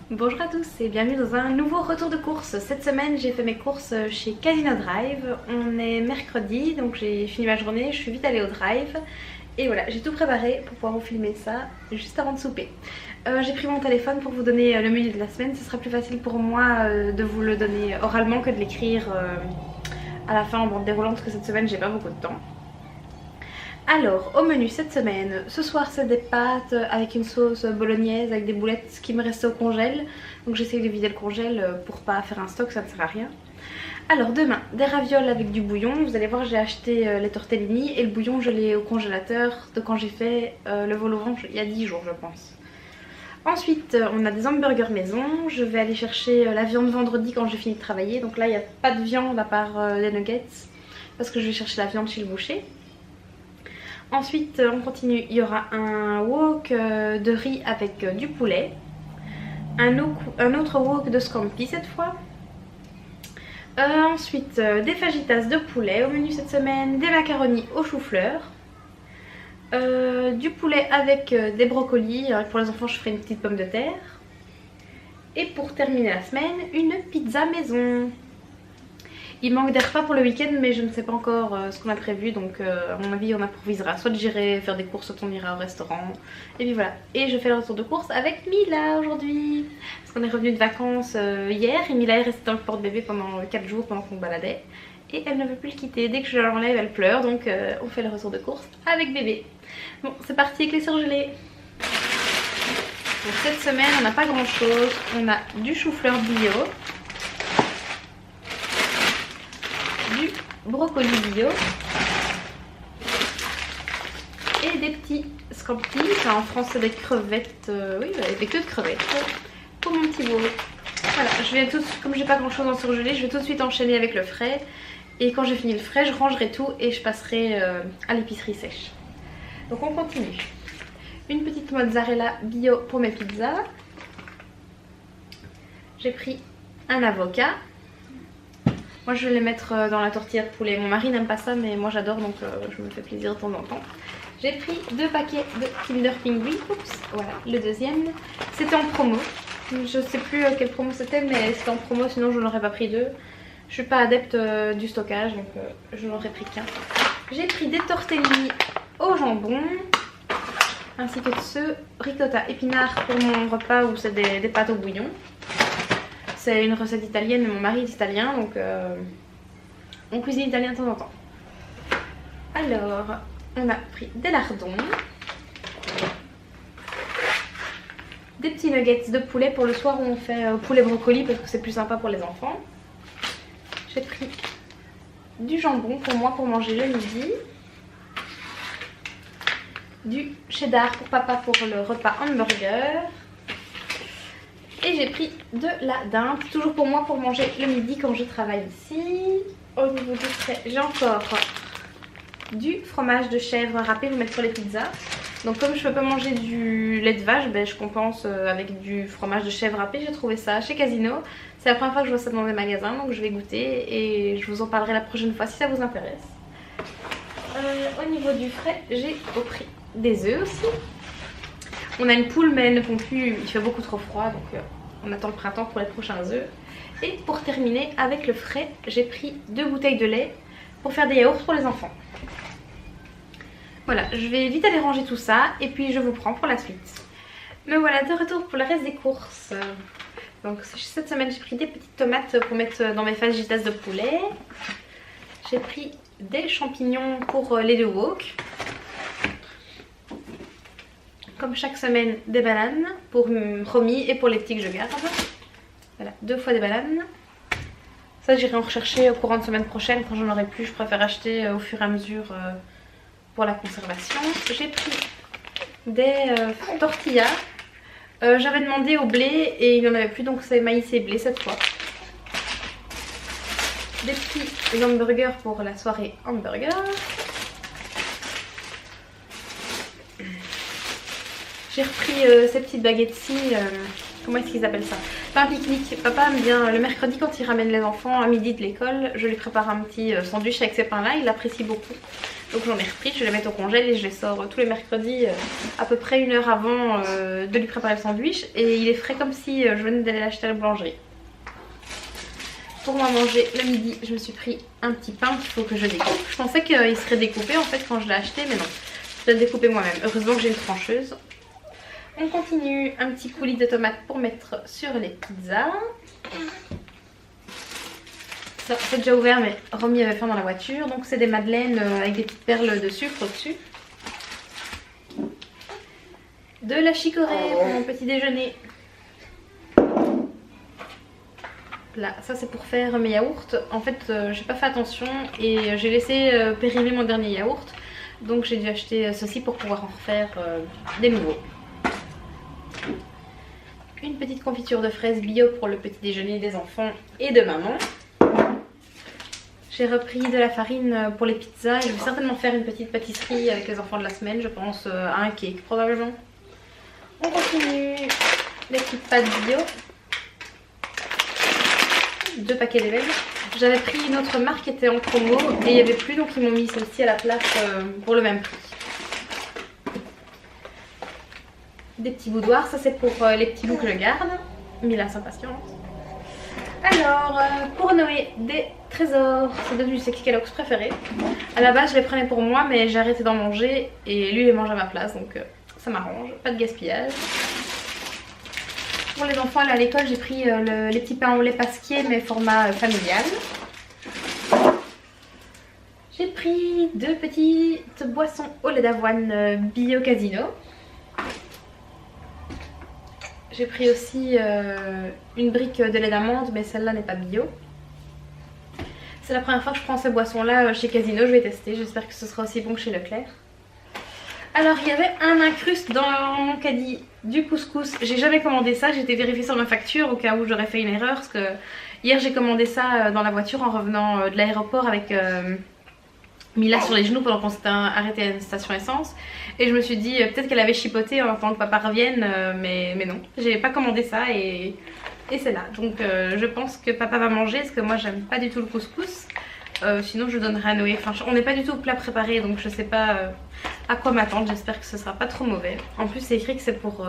Bonjour à tous et bienvenue dans un nouveau retour de course. Cette semaine j'ai fait mes courses chez Casino Drive. On est mercredi donc j'ai fini ma journée, je suis vite allée au drive. Et voilà, j'ai tout préparé pour pouvoir vous filmer ça juste avant de souper. J'ai pris mon téléphone pour vous donner le menu de la semaine. Ce sera plus facile pour moi de vous le donner oralement que de l'écrire à la fin en bande déroulante parce que cette semaine j'ai pas beaucoup de temps. Alors, au menu cette semaine, ce soir c'est des pâtes avec une sauce bolognaise avec des boulettes qui me restaient au congèle. Donc j'essaye de vider le congèle pour pas faire un stock, ça ne sert à rien. Alors demain, des ravioles avec du bouillon. Vous allez voir, j'ai acheté les tortellini et le bouillon je l'ai au congélateur de quand j'ai fait le vol au vent il y a 10 jours je pense. Ensuite, on a des hamburgers maison. Je vais aller chercher la viande vendredi quand j'ai fini de travailler. Donc là, il n'y a pas de viande à part des nuggets parce que je vais chercher la viande chez le boucher. Ensuite on continue, il y aura un wok de riz avec du poulet, un autre wok de scampi cette fois. Ensuite des fajitas de poulet au menu cette semaine, des macaronis au chou-fleur, du poulet avec des brocolis, pour les enfants je ferai une petite pomme de terre. Et pour terminer la semaine, une pizza maison. Il manque des repas pour le week-end mais je ne sais pas encore ce qu'on a prévu, donc à mon avis on improvisera. Soit j'irai faire des courses, soit on ira au restaurant. Et puis voilà. Et je fais le retour de course avec Mila aujourd'hui. Parce qu'on est revenu de vacances hier et Mila est restée dans le porte-bébé pendant 4 jours pendant qu'on baladait. Et elle ne veut plus le quitter. Dès que je l'enlève elle pleure, donc on fait le retour de course avec bébé. Bon c'est parti avec les surgelés. Pour cette semaine on n'a pas grand chose. On a du chou-fleur bio, du brocoli bio et des petits scampi, enfin en France c'est des crevettes, oui des queues de crevettes pour mon petit bourreau. Voilà, je vais comme j'ai pas grand chose en surgelé, je vais tout de suite enchaîner avec le frais et quand j'ai fini le frais je rangerai tout et je passerai à l'épicerie sèche. Donc on continue. Une petite mozzarella bio pour mes pizzas. J'ai pris un avocat. Moi je vais les mettre dans la tortilla de poulet. Mon mari n'aime pas ça mais moi j'adore donc je me fais plaisir de temps en temps. J'ai pris 2 paquets de Kinder Pingui. Oups, voilà, le deuxième. C'était en promo. Je sais plus quelle promo c'était mais c'était en promo sinon je n'aurais pas pris 2. Je suis pas adepte du stockage donc je n'aurais pris qu'un. J'ai pris des tortellini au jambon ainsi que ce ricotta épinard pour mon repas où c'est des pâtes au bouillon. C'est une recette italienne, mon mari est italien donc on cuisine italien de temps en temps. Alors, on a pris des lardons, des petits nuggets de poulet pour le soir où on fait poulet brocoli parce que c'est plus sympa pour les enfants. J'ai pris du jambon pour moi pour manger le midi, du cheddar pour papa pour le repas hamburger. Et j'ai pris de la dinde, toujours pour moi pour manger le midi quand je travaille ici. Au niveau du frais, j'ai encore du fromage de chèvre râpé pour mettre sur les pizzas. Donc comme je ne peux pas manger du lait de vache, ben, je compense avec du fromage de chèvre râpé. J'ai trouvé ça chez Casino. C'est la première fois que je vois ça dans les magasins, donc je vais goûter et je vous en parlerai la prochaine fois si ça vous intéresse. Au niveau du frais, j'ai pris des œufs aussi. On a une poule mais elle ne pond plus, il fait beaucoup trop froid donc on attend le printemps pour les prochains œufs. Et pour terminer avec le frais, j'ai pris 2 bouteilles de lait pour faire des yaourts pour les enfants. Voilà, je vais vite aller ranger tout ça et puis je vous prends pour la suite. Me voilà de retour pour le reste des courses. Donc cette semaine j'ai pris des petites tomates pour mettre dans mes fajitas de poulet. J'ai pris des champignons pour les 2 wok. Comme chaque semaine, des bananes pour Romy et pour les petits que je garde. Voilà, 2 fois des bananes. Ça j'irai en rechercher au courant de semaine prochaine quand j'en aurai plus. Je préfère acheter au fur et à mesure pour la conservation. J'ai pris des tortillas. J'avais demandé au blé et il n'y en avait plus donc c'est maïs et blé cette fois. Des petits hamburgers pour la soirée hamburger. J'ai repris ces petites baguettes-ci, comment est-ce qu'ils appellent ça? Pain pique-nique. Papa aime bien le mercredi quand il ramène les enfants à midi de l'école. Je lui prépare un petit sandwich avec ces pains-là, il apprécie beaucoup. Donc j'en ai repris, je vais les mettre au congèle et je les sors tous les mercredis à peu près 1 heure avant de lui préparer le sandwich. Et il est frais comme si je venais d'aller l'acheter à la boulangerie. Pour moi manger le midi, je me suis pris un petit pain qu'il faut que je découpe. Je pensais qu'il serait découpé en fait quand je l'ai acheté, mais non. Je dois le découper moi-même. Heureusement que j'ai une trancheuse. On continue, un petit coulis de tomates pour mettre sur les pizzas. Ça, c'est déjà ouvert, mais Romy avait faim dans la voiture. Donc c'est des madeleines avec des petites perles de sucre au-dessus. De la chicorée pour mon petit déjeuner. Là, ça c'est pour faire mes yaourts. En fait, j'ai pas fait attention et j'ai laissé périmer mon dernier yaourt. Donc j'ai dû acheter ceci pour pouvoir en refaire des nouveaux. Une petite confiture de fraises bio pour le petit déjeuner des enfants et de maman. J'ai repris de la farine pour les pizzas et je vais certainement faire une petite pâtisserie avec les enfants de la semaine. Je pense à un cake probablement. On continue les petites pâtes bio. 2 paquets d'éveil. J'avais pris une autre marque qui était en promo et il n'y avait plus, donc ils m'ont mis celle-ci à la place pour le même prix. Des petits boudoirs, ça c'est pour les petits bouts que je garde. Mila s'impatiente. Alors, pour Noé, des trésors. C'est devenu ses Kellogg's préférés. À la base je les prenais pour moi mais j'ai arrêté d'en manger et lui il les mange à ma place, donc ça m'arrange, pas de gaspillage. Pour les enfants, là, à l'école, j'ai pris les petits pains au lait pasquier, mais format familial. J'ai pris 2 petites boissons au lait d'avoine bio Casino. J'ai pris aussi une brique de lait d'amande, mais celle-là n'est pas bio. C'est la première fois que je prends ces boissons-là chez Casino, je vais tester. J'espère que ce sera aussi bon que chez Leclerc. Alors il y avait un incruste dans mon caddie du couscous. J'ai jamais commandé ça, j'ai été vérifier sur ma facture au cas où j'aurais fait une erreur. Parce que hier j'ai commandé ça dans la voiture en revenant de l'aéroport avec Mila sur les genoux pendant qu'on s'était arrêté à une station essence. Et je me suis dit peut-être qu'elle avait chipoté en attendant que papa revienne, mais non. J'ai pas commandé ça et c'est là. Donc je pense que papa va manger parce que moi j'aime pas du tout le couscous. Sinon je donnerai à Noé. Enfin, on n'est pas du tout au plat préparé, donc je sais pas à quoi m'attendre. J'espère que ce sera pas trop mauvais. En plus c'est écrit que c'est pour...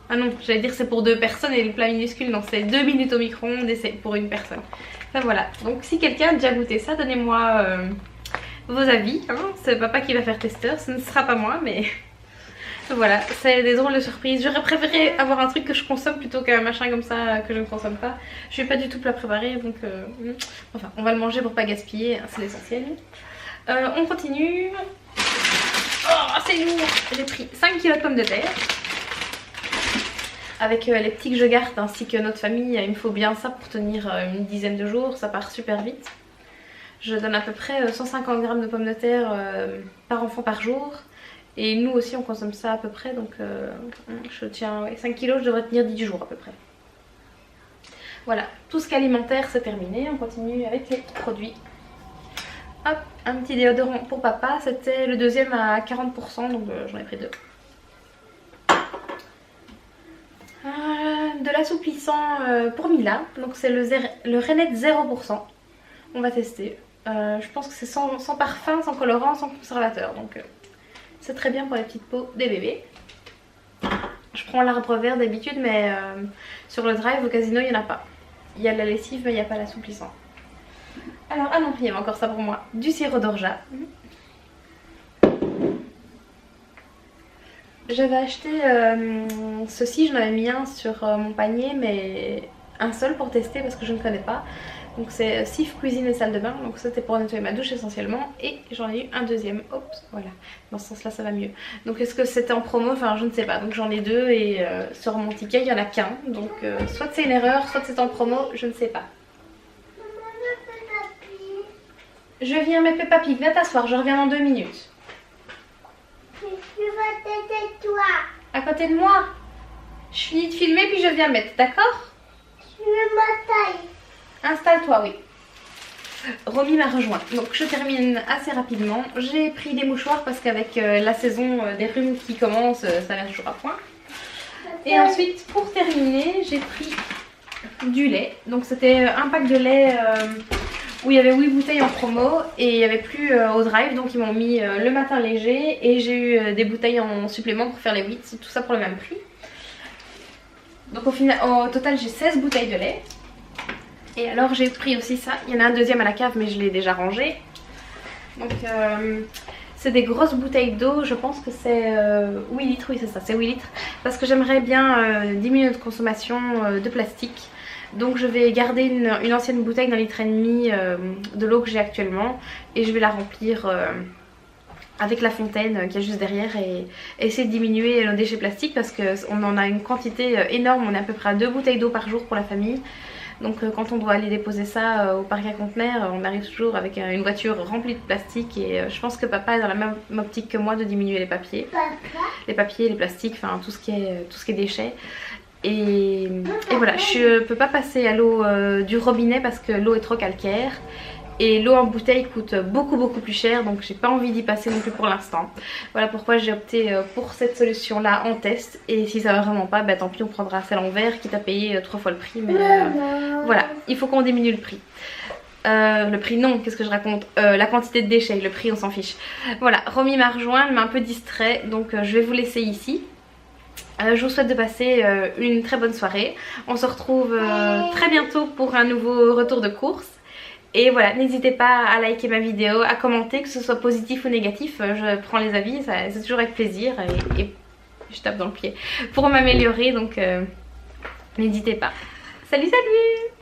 Ah non, j'allais dire c'est pour 2 personnes et le plat minuscule. Non, c'est 2 minutes au micro-ondes et c'est pour 1 personne. Enfin voilà, donc si quelqu'un a déjà goûté ça, donnez-moi vos avis. Hein. C'est papa qui va faire testeur, ce ne sera pas moi, mais... Voilà, c'est des drôles de surprises. J'aurais préféré avoir un truc que je consomme plutôt qu'un machin comme ça que je ne consomme pas. Je suis pas du tout plat préparé, donc enfin on va le manger pour pas gaspiller, hein, c'est l'essentiel. On continue. Oh c'est lourd. J'ai pris 5 kg de pommes de terre. Avec les petits que je garde ainsi que notre famille, il me faut bien ça pour tenir une dizaine de jours, ça part super vite. Je donne à peu près 150 g de pommes de terre par enfant par jour. Et nous aussi on consomme ça à peu près, donc je tiens 5 kg, je devrais tenir 10 jours à peu près. Voilà, tout ce qu'alimentaire c'est terminé, on continue avec les produits. Hop, un petit déodorant pour papa, c'était le deuxième à 40%, donc j'en ai pris 2. De l'assouplissant pour Mila, donc c'est le Renette 0%, on va tester. Je pense que c'est sans parfum, sans colorant, sans conservateur, donc... c'est très bien pour les petites peaux des bébés. Je prends l'arbre vert d'habitude, mais sur le drive au casino il n'y en a pas. Il y a la lessive mais il n'y a pas l'assouplissant. Alors, ah non, il y avait encore ça pour moi. Du sirop d'orgeat. J'avais acheté ceci, j'en avais mis un sur mon panier, mais un seul pour tester parce que je ne connais pas. Donc c'est Sif cuisine et salle de bain, donc c'était pour nettoyer ma douche essentiellement. Et j'en ai eu un deuxième, hop, voilà, dans ce sens là ça va mieux. Donc est-ce que c'était en promo, enfin je ne sais pas, donc j'en ai 2 et sur mon ticket il n'y en a qu'un. Donc soit c'est une erreur, soit c'est en promo, je ne sais pas. Je viens mettre Peppa Pig, viens t'asseoir, je reviens dans 2 minutes. Je vais à côté de toi. À côté de moi? Je finis de filmer puis je viens mettre, d'accord? Je veux ma taille. Installe-toi, oui. Romy m'a rejoint. Donc je termine assez rapidement. J'ai pris des mouchoirs parce qu'avec la saison des rhumes qui commence, ça vient toujours à point. Et ensuite, pour terminer, j'ai pris du lait. Donc c'était un pack de lait où il y avait 8 bouteilles en promo et il n'y avait plus au drive, donc ils m'ont mis le matin léger et j'ai eu des bouteilles en supplément pour faire les 8, tout ça pour le même prix. Donc au total j'ai 16 bouteilles de lait. Et alors j'ai pris aussi ça, il y en a un deuxième à la cave mais je l'ai déjà rangé. Donc c'est des grosses bouteilles d'eau, je pense que c'est 8 litres, oui c'est ça, c'est 8 litres. Parce que j'aimerais bien diminuer notre consommation de plastique. Donc je vais garder une ancienne bouteille d'1,5 litre de l'eau que j'ai actuellement. Et je vais la remplir avec la fontaine qui est juste derrière et essayer de diminuer nos déchets plastiques. Parce qu'on en a une quantité énorme, on est à peu près à 2 bouteilles d'eau par jour pour la famille. Donc quand on doit aller déposer ça au parc à conteneurs, on arrive toujours avec une voiture remplie de plastique. Et je pense que papa est dans la même optique que moi de diminuer les papiers. Les papiers, les plastiques, enfin tout ce qui est déchets. Et voilà, je peux pas passer à l'eau du robinet parce que l'eau est trop calcaire. Et l'eau en bouteille coûte beaucoup plus cher, donc j'ai pas envie d'y passer non plus pour l'instant. Voilà pourquoi j'ai opté pour cette solution là en test. Et si ça va vraiment pas, bah tant pis, on prendra celle en verre quitte à payer 3 fois le prix. Mais voilà, il faut qu'on diminue le prix. Le prix non, qu'est-ce que je raconte, la quantité de déchets, le prix on s'en fiche. Voilà, Romy m'a rejoint, elle m'a un peu distrait, donc je vais vous laisser ici. Je vous souhaite de passer une très bonne soirée. On se retrouve très bientôt pour un nouveau retour de course. Et voilà, n'hésitez pas à liker ma vidéo, à commenter, que ce soit positif ou négatif. Je prends les avis, c'est toujours avec plaisir. Et je tape dans le pied pour m'améliorer, donc n'hésitez pas. Salut, salut!